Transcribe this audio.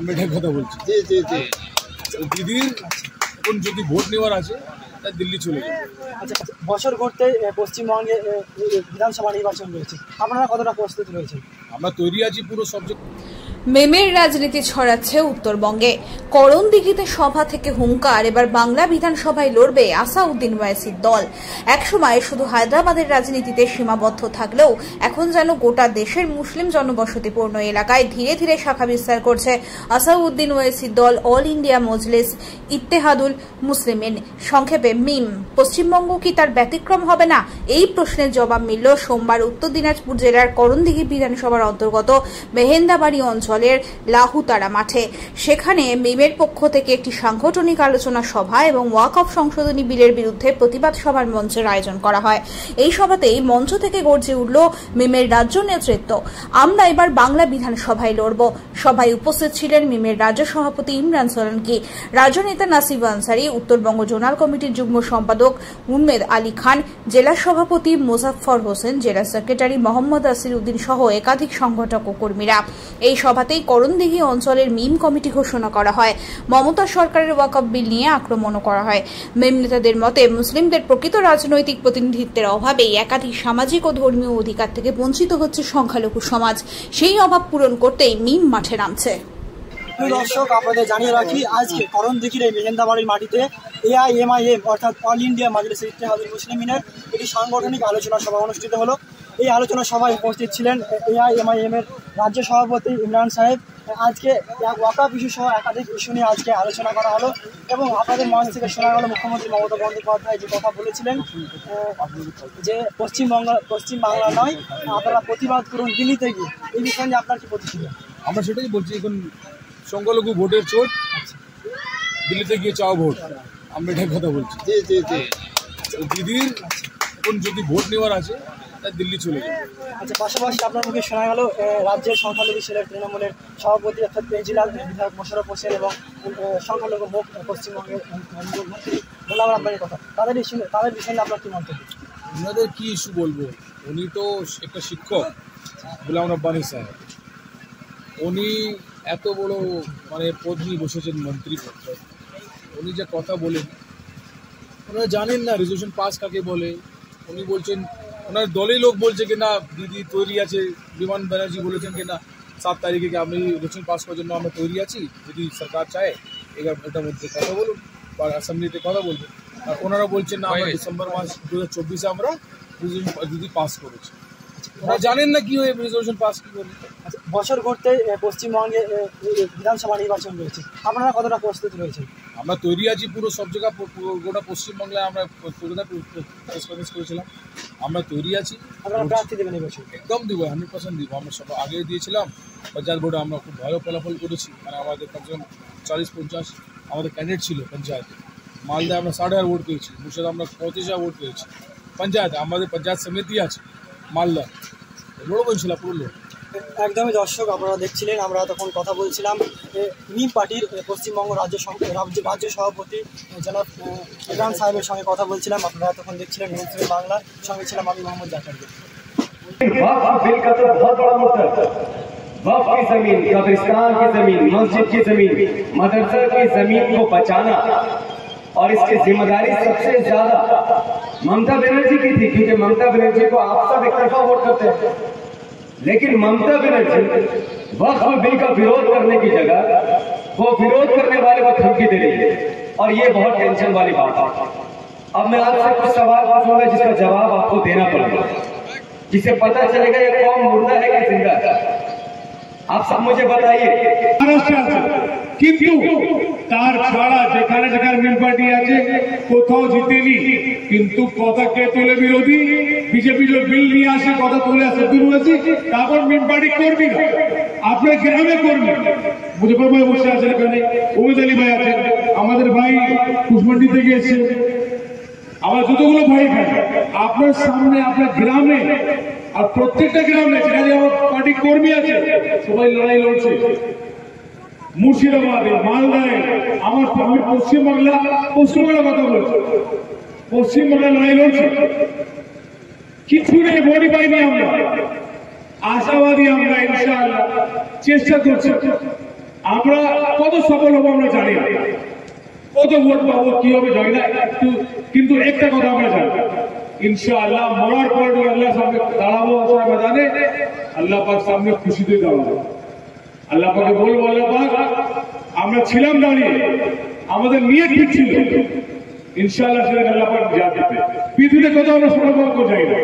আমরা এটার কথা বলছি। দিদির এখন যদি ভোট নেওয়ার আছে তা দিল্লি চলে যাবে। আচ্ছা, বছর ঘুরতে পশ্চিমবঙ্গে বিধানসভা নির্বাচন রয়েছে, আপনারা কতটা প্রস্তুত রয়েছেন? আমরা তৈরি আছি পুরো সবচেয়ে। মেমের রাজনীতি ছড়াচ্ছে উত্তরবঙ্গে। করণদিঘিতে সভা থেকে হুঙ্কার, এবার বাংলা বিধানসভায় লড়বে আসাউদ্দিন ওয়াইসির দল। একসময় শুধু হায়দ্রাবাদের রাজনীতিতে সীমাবদ্ধ থাকলেও এখন যেন গোটা দেশের মুসলিম জনবসতিপূর্ণ এলাকায় ধীরে ধীরে শাখা বিস্তার করছে আসাউদ্দিন ওয়াইসির দল অল ইন্ডিয়া মজলিস ইত্তেহাদুল মুসলিমিন, সংক্ষেপে মিম। পশ্চিমবঙ্গ কি তার ব্যতিক্রম হবে না? এই প্রশ্নের জবাব মিলল সোমবার উত্তর দিনাজপুর জেলার করণদিঘি বিধানসভার অন্তর্গত মেহেন্দাবাড়ি অঞ্চলের লাহুতারা মাঠে। সেখানে মিমের পক্ষ থেকে একটি সাংগঠনিক আলোচনা সভা এবং ওয়াকফ সংশোধনী বিলের বিরুদ্ধে প্রতিবাদ সভার মঞ্চের আয়োজন করা হয়। এই সভাতেই মঞ্চ থেকে গর্জে উঠল মিমের রাজ্য নেতৃত্ব, আমরা এবার বাংলা বিধানসভায় লড়ব। সভায় উপস্থিত ছিলেন মিমের রাজ্য সভাপতি ইমরান সোলাঙ্কি, রাজ্য নেতা নাসিব আনসারি, উত্তরবঙ্গ জোনাল কমিটির যুগ্ম সম্পাদক উম্মেদ আলী খান, জেলা সভাপতি মোজাফফর হোসেন, জেলা সেক্রেটারি মোহাম্মদ আসির উদ্দিন সহ একাধিক সংগঠক ও কর্মীরা। এই সভাতেই করণদিঘি অঞ্চলের মিম কমিটি ঘোষণা করা হয়। মমতা সরকারের ওয়াকফ বিল নিয়ে আক্রমণও করা হয়। মিম নেতাদের মতে মুসলিমদের প্রকৃত রাজনৈতিক প্রতিনিধিত্বের অভাবেই একাধিক সামাজিক ও ধর্মীয় অধিকার থেকে বঞ্চিত হচ্ছে সংখ্যালঘু সমাজ। সেই অভাব পূরণ করতেই মিম মাঠে নামছে। দর্শক, আপনাদের জানিয়ে রাখি, আজকে করণদিঘির এই মেহেন্দাবাড়ির মাটিতে এআইএমআইএম অর্থাৎ অল ইন্ডিয়া মজলিস ইত্তেহাদুল মুসলিমিনের একটি সাংগঠনিক আলোচনা সভা অনুষ্ঠিত হলো। এই আলোচনা সভায় উপস্থিত ছিলেন এআইএমআইএম এর রাজ্য সভাপতি ইমরান সাহেব। আজকে ওয়াকফ ইস্যু সহ একাধিক ইস্যু নিয়ে আজকে আলোচনা করা হলো এবং আপনাদের মঞ্চ থেকে শোনা গেল মুখ্যমন্ত্রী মমতা বন্দ্যোপাধ্যায় যে কথা বলেছিলেন যে পশ্চিম বাংলা নয়, আপনারা প্রতিবাদ করুন দিল্লিতে গিয়ে। এই বিষয়ে নিয়ে আপনার কি প্রতিক্রিয়া? আমরা সেটাই বলছি, এখন সংখ্যালঘু ভোটের চোট, দিল্লিতে গিয়ে চাও ভোট, আমরা এটার কথা বলছি। দিদির এখন যদি ভোট নেওয়ার আছে তা দিল্লি চলে যাবে। আচ্ছা, পাশাপাশি আপনার মুখে শোনা গেল রাজ্যের সংখ্যালঘু সেলের তৃণমূলের সভাপতি অর্থাৎ জেলার বিধায়ক মোশাররফ হোসেন এবং সংখ্যালঘু মুখ পশ্চিমবঙ্গের মন্ত্রী গোলাম রাব্বানির কথা, তাদের বিষয়ে আপনার কি মন্তব্য? ওনাদের কি ইস্যু বলবো, উনি তো একটা শিক্ষক গোলাম রাব্বানি সাহেব, উনি এত বড় পদ নিয়ে বসেছেন মন্ত্রী পদ, উনি যে কথা বলেন ওনারা জানেন না রেজলিউশন পাস কাকে বলে। উনি বলছেন, ওনার দলের লোক বলছে কি না দিদি তৈরি আছে, বিমান ব্যানার্জি বলেছেন কি না 7 তারিখে কি আমি রেজলিউশন পাস করার জন্য আমরা তৈরি আছি, যদি সরকার চায় এটার মধ্যে কথা বলুন বা অ্যাসেম্বলিতে কথা বলবেন। আর ওনারা বলছেন না আমরা ডিসেম্বর মাস 2024-এ আমরা দিদি পাস করেছি। ওনারা জানেন না কি হয়ে রেজলিউশন পাস কি বলে। আচ্ছা, বছর ঘুরতে পশ্চিমবঙ্গে বিধানসভা নির্বাচন রয়েছে, আপনারা কতটা প্রস্তুত রয়েছেন? আমরা তৈরি আছি পুরো সব জায়গা, গোটা পশ্চিমবাংলায় আমরা কলকাতা প্রেস কনফারেন্স করেছিলাম, আমরা তৈরি আছি। আপনারা প্রার্থী দেবেন এই বছর? একদম দিব, 100% দিব। আমরা সব আগে দিয়েছিলাম পঞ্চায়েত বোর্ডে, আমরা খুব ভালো ফলাফল করেছি। আমাদের কমসে কম 40-50 আমাদের ক্যান্ডিডেট ছিল পঞ্চায়েতে। মালদায় আমরা 60,000 ভোট পেয়েছি, মুর্শিদাবাদে আমরা 35,000 ভোট পেয়েছি। পঞ্চায়েতে আমাদের পঞ্চায়েত সমিতি আছে মালদা, লড়বো ইনশাল্লাহ, পুরো লড়বো। একদমই দর্শক, আপনারা দেখছিলেন আমরা তখন কথা বলছিলাম মিম পার্টির পশ্চিমবঙ্গ রাজ্য সভাপতি জনাব ইমরান সাহেবের সঙ্গে কথা বলছিলাম। আপনারা তখন দেখছিলেন নিউজ বাংলার সঙ্গে ছিলাম আমি মোহাম্মদ জাকারিয়া। बिल का तो बहुत बड़ा मुद्दा, वक्फ की जमीन, कब्रिस्तान की जमीन, मस्जिद की जमीन, मदरसा की जमीन को बचाना, और इसकी जिम्मेदारी सबसे ज्यादा ममता बनर्जी की थी, क्योंकि ममता बनर्जी को आप सब एक तरफा वोट करते हैं। लेकिन ममता बनर्जी वक्फ बिल का विरोध करने की जगह वो विरोध करने वाले को धमकी दे रही है, और ये बहुत टेंशन वाली बात है। अब मैं आपसे कुछ सवाल पूछूंगा जिसका जवाब आपको देना पड़ेगा, जिससे पता चलेगा ये कौन मुर्दा है कि जिंदा है। आप सब मुझे बताइए। কিন্তু তার ছাড়া যেখানে যেখানে মিম পার্টি আছে কোথাও জিতেনি, কিন্তু কথা কে তোলে? বিরোধী। বিজেপি যে বিল নিয়ে আসে কথা তুলে আসে বিরোধী, তারপর মিম পার্টি করবি না, আপনার গ্রামে করবি। মুজফর ভাই বসে আছেন এখানে, ওমেদ আলী ভাই আছেন, আমাদের ভাই কুশমান্ডি থেকে এসে, আমার যতগুলো ভাই থাকে আপনার সামনে আপনার গ্রামে, আর প্রত্যেকটা গ্রামে যেখানে আমার পার্টি কর্মী আছে সবাই লড়াই লড়ছে। মুর্শিদাবাদে, মালদায়, আমি পশ্চিমবাংলা কথা বলছি, পশ্চিমবাংলায় লড়াই লড়ছে। কিছু নেই, ভোটই পাইনি আমরা, আশাবাদী আমরা, ইনশাআল্লাহ চেষ্টা করছি। আমরা কত সফল হবো আমরা জানি না, কত ভোট পাবো কি হবে জানি না, কিন্তু একটা কথা আমরা জানি, ইনশাআল্লাহ মরার পর আল্লাহ সামনে দাঁড়াবো ময়দানে, আল্লাহ পাক সামনে খুশিতে দাঁড়াবো। আল্লাহ পাকে বলবো, আল্লাহ পাক আমরা ছিলাম দাঁড়িয়ে, আমাদের নিয়ে ঠিক ছিল, ইনশাআল্লাহ সেটা আল্লাহ পাক জানতে। পৃথিবীতে কোথাও আমরা শোনা যাই না।